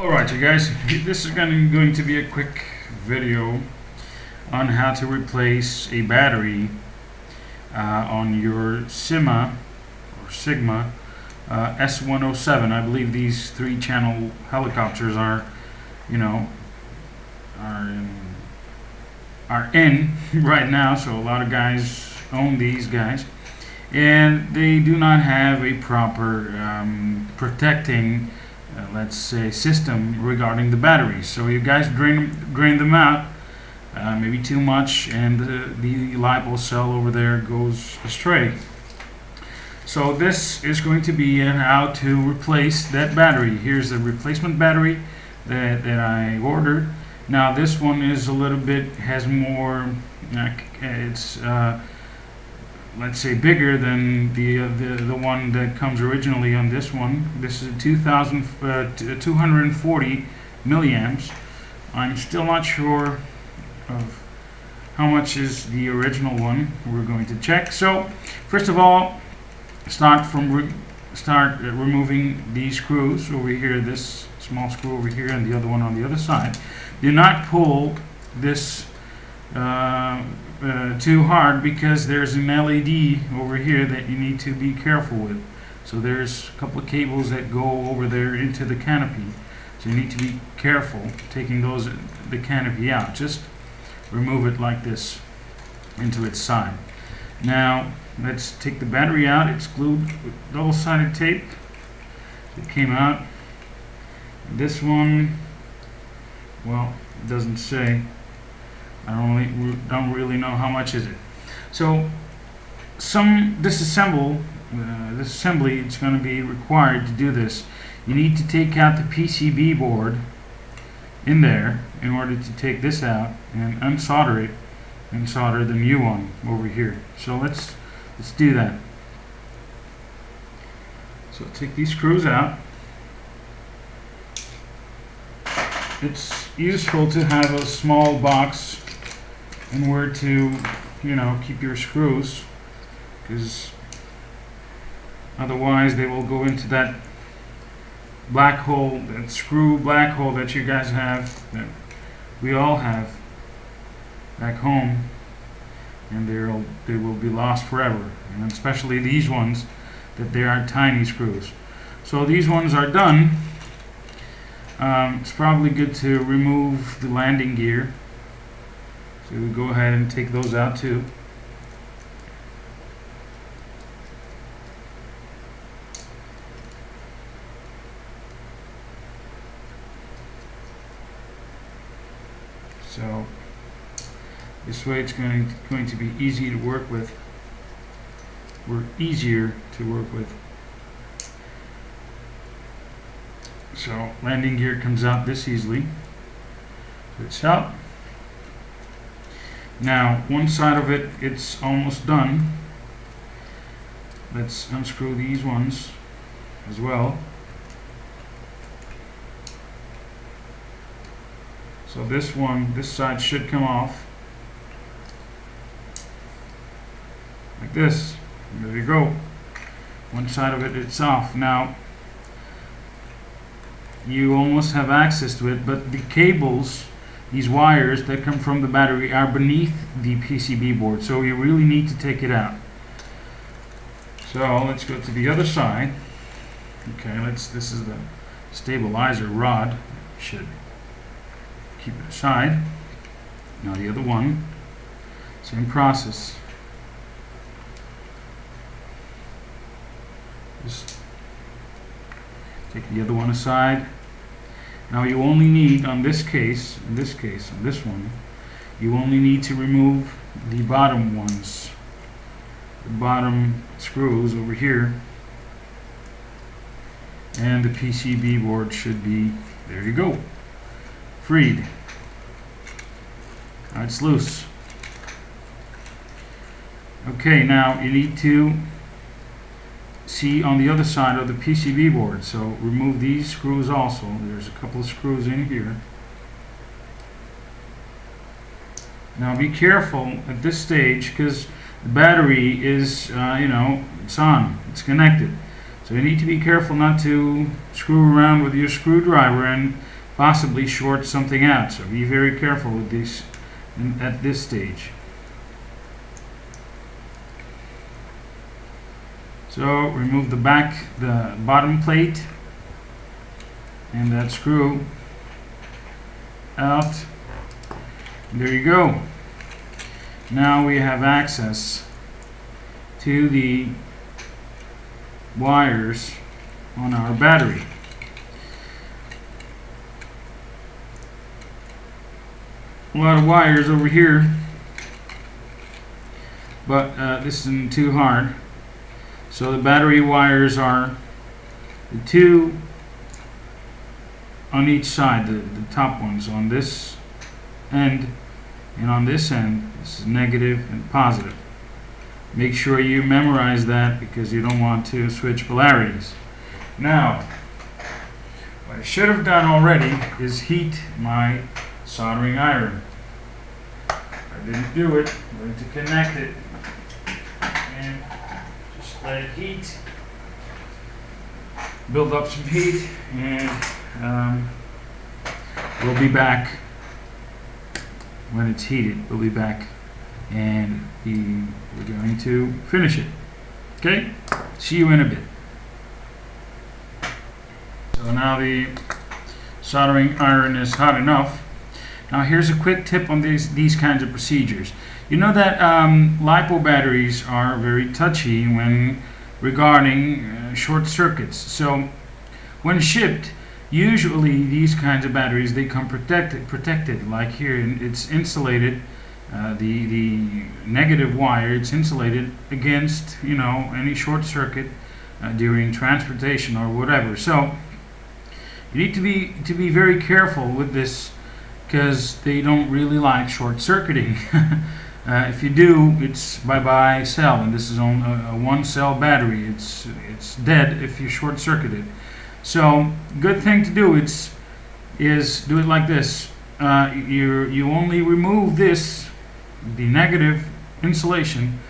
Alright, you guys, this is going to be a quick video on how to replace a battery on your Syma S107. I believe these 3-channel helicopters are in right now, so a lot of guys own these guys, and they do not have a proper protecting let's say system regarding the batteries. So you guys drain them out, maybe too much, and the LiPo cell over there goes astray. So this is going to be how to replace that battery. Here's the replacement battery that I ordered. Now this one is a little bit, has more, it's let's say bigger than the one that comes originally on this one. This is 240 milliamps. I'm still not sure of how much is the original one. We're going to check. So first of all, start removing these screws over here, this small screw over here and the other one on the other side. Do not pull this too hard, because there's an LED over here that you need to be careful with. So there's a couple of cables that go over there into the canopy, so you need to be careful taking the canopy out. Just remove it like this into its side. Now let's take the battery out. It's glued with double-sided tape. It came out. This one, well, it doesn't say. I don't really know how much is it. So some disassembly it's going to be required to do this. You need to take out the PCB board in there in order to take this out and unsolder it and solder the new one over here. So let's do that. So take these screws out. It's useful to have a small box and where to, keep your screws, because otherwise they will go into that black hole, that screw black hole that you guys have, that we all have back home, and they will be lost forever. And especially these ones, that they are tiny screws. So these ones are done. It's probably good to remove the landing gear. So we go ahead and take those out too. So this way it's going to be easy to work with. Or easier to work with. So landing gear comes out this easily. So it's out. Now one side of it, it's almost done. Let's unscrew these ones as well. So this side should come off like this. There you go. One side of it, it's off. Now you almost have access to it, but the cables, these wires that come from the battery, are beneath the PCB board, so you really need to take it out. So let's go to the other side. Okay, this is the stabilizer rod. Should keep it aside. Now the other one, same process. Just take the other one aside. Now you only need, on this one, you only need to remove the bottom ones, the bottom screws over here, and the PCB board should be, there you go, freed. Now it's loose. Okay, now you need to see on the other side of the PCB board, so remove these screws also. There's a couple of screws in here. Now be careful at this stage, because the battery is it's on, it's connected. So you need to be careful not to screw around with your screwdriver and possibly short something out. So be very careful with this at this stage. So remove the bottom plate and that screw out. There you go. Now we have access to the wires on our battery. A lot of wires over here, but this isn't too hard. So the battery wires are the two on each side, the top ones on this end, and on this end, this is negative and positive. Make sure you memorize that because you don't want to switch polarities. Now, what I should have done already is heat my soldering iron. I didn't do it. I'm going to connect it and just let it heat, build up some heat, and we'll be back when it's heated. We'll be back and we're going to finish it. Okay? See you in a bit. So now the soldering iron is hot enough. Now here's a quick tip on these kinds of procedures. You know that LiPo batteries are very touchy when regarding short circuits. So when shipped, usually these kinds of batteries, they come protected like here, and it's insulated. The negative wire, it's insulated against any short circuit during transportation or whatever. So you need to be very careful with this because they don't really like short circuiting. If you do, it's bye-bye cell, and this is on a one-cell battery. It's dead if you short circuit it. So good thing to do is do it like this. You only remove the negative insulation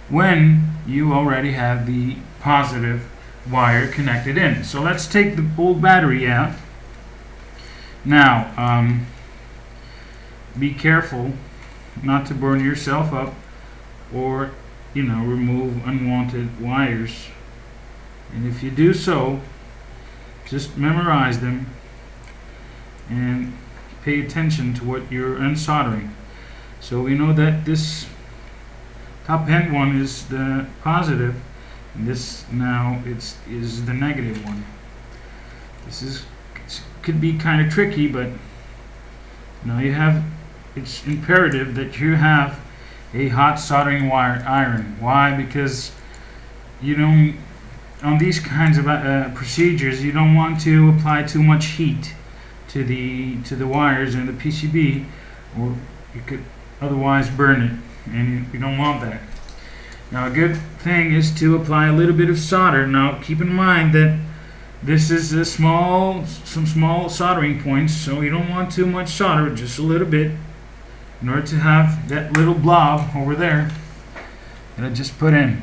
when you already have the positive wire connected in. So let's take the old battery out. Now be careful not to burn yourself up or remove unwanted wires, and if you do so, just memorize them and pay attention to what you're unsoldering. So we know that this top end one is the positive, and this now is the negative one. Could be kind of tricky, but it's imperative that you have a hot soldering iron. Why? Because on these kinds of procedures, you don't want to apply too much heat to the wires and the PCB, or you could otherwise burn it, and you don't want that. Now, a good thing is to apply a little bit of solder. Now, keep in mind that this is some small soldering points, so you don't want too much solder, just a little bit, in order to have that little blob over there that I just put in.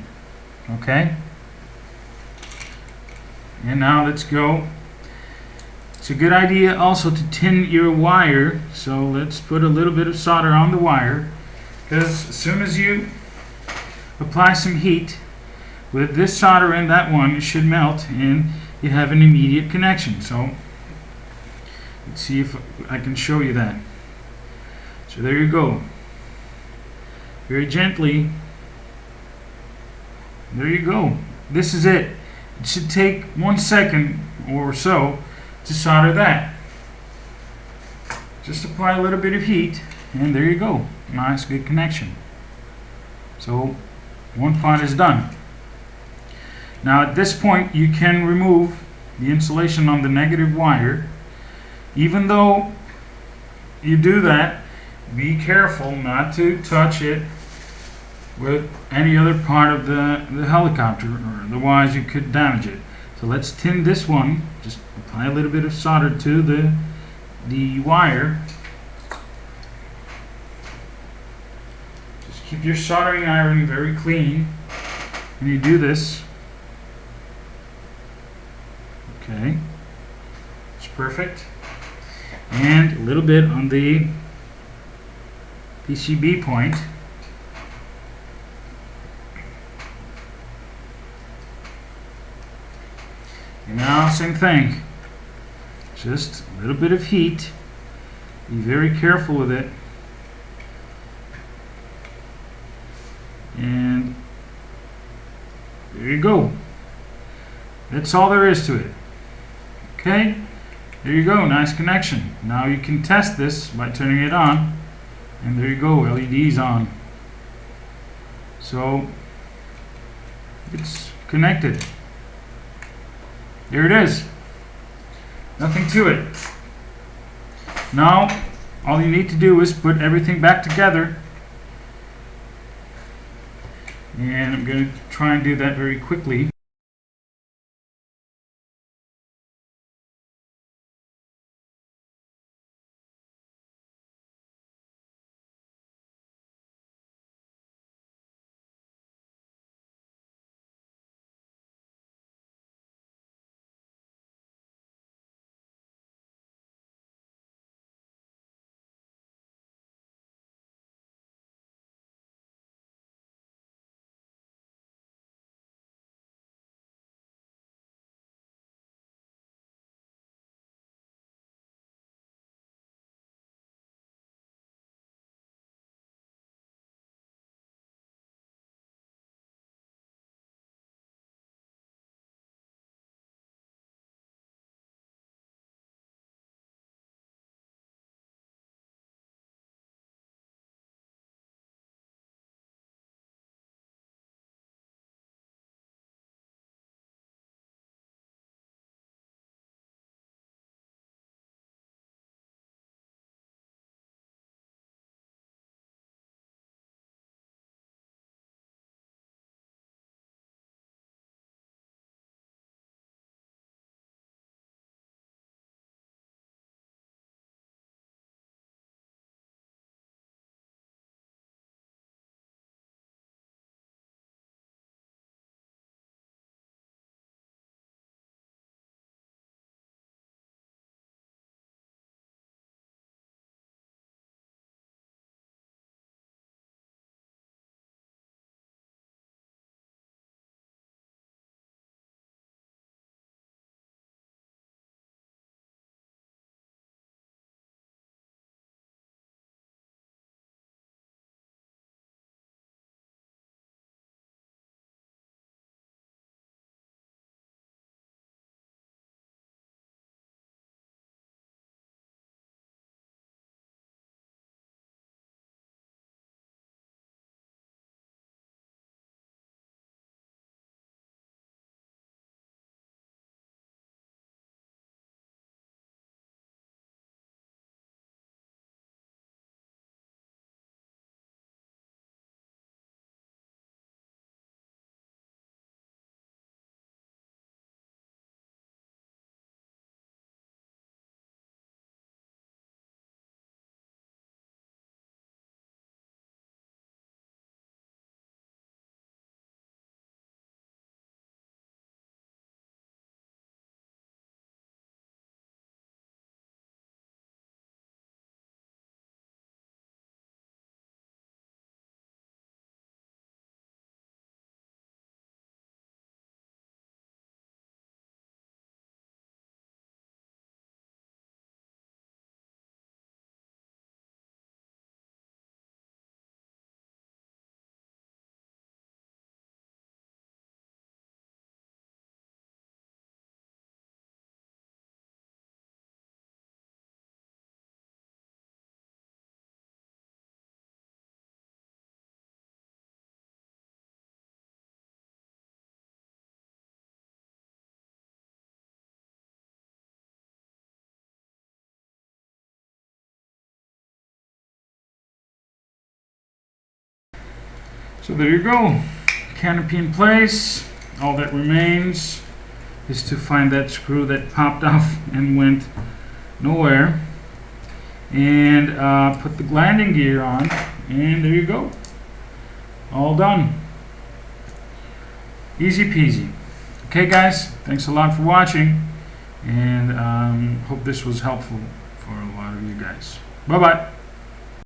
Okay? And now let's go. It's a good idea also to tin your wire, so let's put a little bit of solder on the wire, because as soon as you apply some heat with this solder and that one, it should melt and you have an immediate connection. So let's see if I can show you that. So there you go. Very gently. There you go. This is it. It should take 1 second or so to solder that. Just apply a little bit of heat and there you go. Nice, good connection. So one part is done. Now at this point you can remove the insulation on the negative wire. Even though you do that, be careful not to touch it with any other part of the helicopter, or otherwise you could damage it. So let's tin this one. Just apply a little bit of solder to the wire. Just keep your soldering iron very clean when you do this. Okay, it's perfect. and a little bit on the PCB point. And now same thing, just a little bit of heat. Be very careful with it. And there you go. That's all there is to it. Okay, there you go, nice connection. Now you can test this by turning it on, and there you go, LED's on. So it's connected. There it is. Nothing to it. Now all you need to do is put everything back together, and I'm going to try and do that very quickly. So there you go, canopy in place. All that remains is to find that screw that popped off and went nowhere, and put the landing gear on, and there you go, all done. Easy peasy. Okay guys, thanks a lot for watching, and hope this was helpful for a while. out of you guys. Bye-bye.